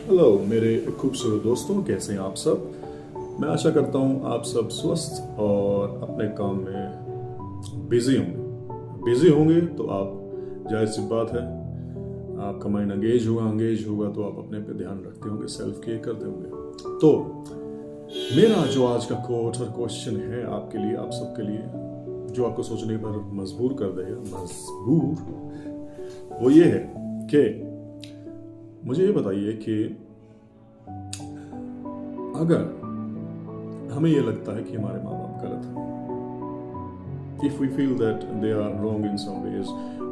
Hello मेरे खूबसूरत दोस्तों, कैसे हैं आप सब। मैं आशा करता हूँ आप सब स्वस्थ और अपने काम में बिजी होंगे तो आप, जाहिर सी बात है, आपका माइंड एंगेज होगा तो आप अपने पे ध्यान रखते होंगे, सेल्फ केयर करते होंगे। तो मेरा जो आज का कोट और क्वेश्चन है आपके लिए, आप सबके लिए, जो आपको सोचने पर मजबूर कर देगा, वो ये है कि मुझे ये बताइए कि अगर हमें ये लगता है कि हमारे माँ बाप गलत हैं, if we feel that they are wrong in some ways,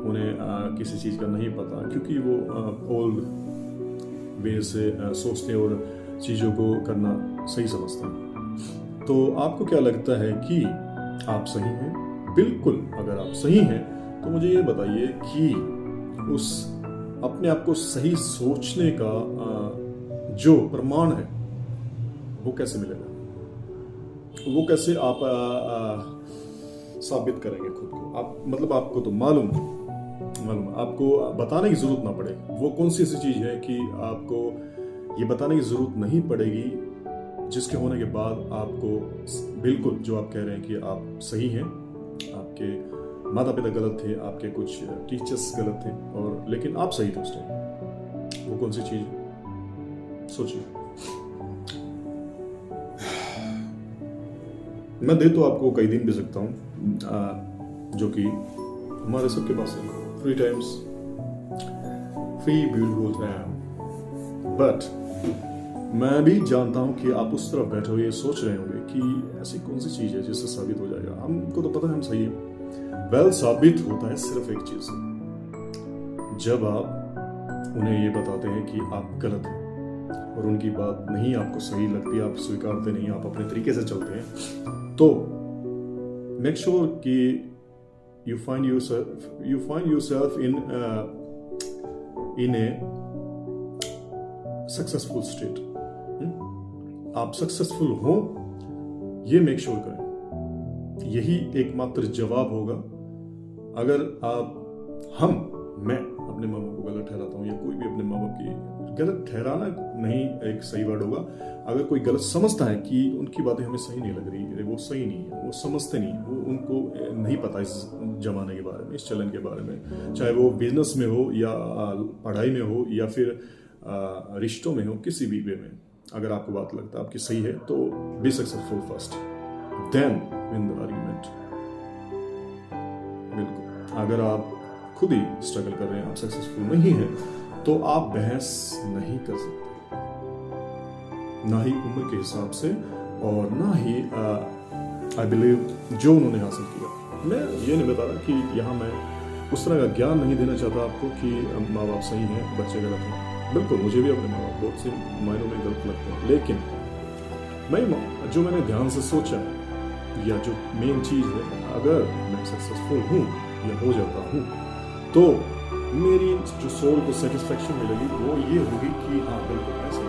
उन्हें किसी चीज़ का नहीं पता क्योंकि वो ओल्ड वे से सोचते हैं और चीज़ों को करना सही समझते हैं, तो आपको क्या लगता है कि आप सही हैं? बिल्कुल, अगर आप सही हैं तो मुझे ये बताइए कि उस अपने आप को सही सोचने का जो प्रमाण है वो कैसे मिलेगा, वो कैसे आप साबित करेंगे खुद को। आप मतलब आपको तो मालूम है, आपको बताने की जरूरत ना पड़े। वो कौन सी ऐसी चीज है कि आपको ये बताने की जरूरत नहीं पड़ेगी, जिसके होने के बाद आपको बिल्कुल, जो आप कह रहे हैं कि आप सही हैं, आपके माता पिता गलत थे, आपके कुछ टीचर्स गलत थे, और लेकिन आप सही थे उस टाइम, वो कौन सी चीज सोचिए। मैं दे तो आपको कई दिन भी सकता हूँ, जो कि हमारे सबके पास है, 3 times free beautiful time. But मैं भी जानता हूँ कि आप उस तरफ बैठे हुए सोच रहे होंगे कि ऐसी कौन सी चीज है जिससे साबित हो जाएगा, हमको तो पता है हम सही है। वेल, साबित होता है सिर्फ एक चीज से, जब आप उन्हें ये बताते हैं कि आप गलत हैं और उनकी बात नहीं आपको सही लगती, आप स्वीकारते नहीं, आप अपने तरीके से चलते हैं, तो मेक श्योर कि you find yourself in A successful state. आप सक्सेसफुल हो, ये मेक श्योर करें। यही एकमात्र जवाब होगा। अगर मैं अपने माँ बाप को गलत ठहराता हूँ, या कोई भी अपने माँ बाप की गलत ठहराना नहीं एक सही वर्ड होगा, अगर कोई गलत समझता है कि उनकी बातें हमें सही नहीं लग रही, वो सही नहीं है, वो समझते नहीं, वो उनको नहीं पता इस जमाने के बारे में, इस चलन के बारे में, चाहे वो बिजनेस में हो या पढ़ाई में हो या फिर रिश्तों में हो, किसी भी वे में, अगर आपको बात लगता है आपकी सही है, तो be successful first, then win the argument. बिल्कुल, अगर आप खुद ही स्ट्रगल कर रहे हैं, आप सक्सेसफुल नहीं है, तो आप बहस नहीं कर सकते, ना ही उम्र के हिसाब से, और ना ही आई बिलीव जो उन्होंने हासिल किया। मैं ये नहीं बता रहा कि यहाँ मैं उस तरह का ज्ञान नहीं देना चाहता आपको कि माँ बाप सही हैं, बच्चे गलत हैं। बिल्कुल, मुझे भी अपने माँ बाप बहुत से मायनों में गलत लगते हैं, लेकिन मैंने ध्यान से सोचा है, या जो मेन चीज है, अगर मैं सक्सेसफुल हूँ या हो जाता हूँ, तो मेरी जो सोल को सेटिस्फेक्शन मिलेगी वो ये होगी कि हाँ बिल्कुल ऐसे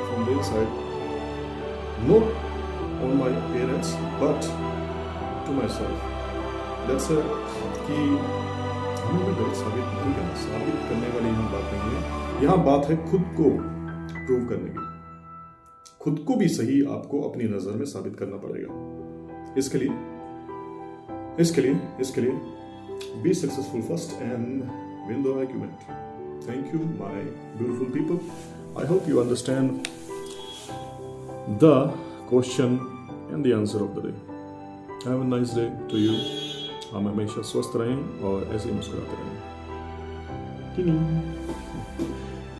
from their side, not on my parents but to myself. That's कि हमें गलत साबित नहीं करना, साबित करने वाली यहाँ बात नहीं है, यहाँ बात है खुद को प्रूव करने की। खुद को भी सही आपको अपनी नजर में साबित करना पड़ेगा। इसके लिए be successful first and win the argument. Thank you, my beautiful people. I hope you understand the question and the answer of the day. Have a nice day to you. हम हमेशा स्वस्थ रहें और ऐसे ही मुस्कुराते रहें।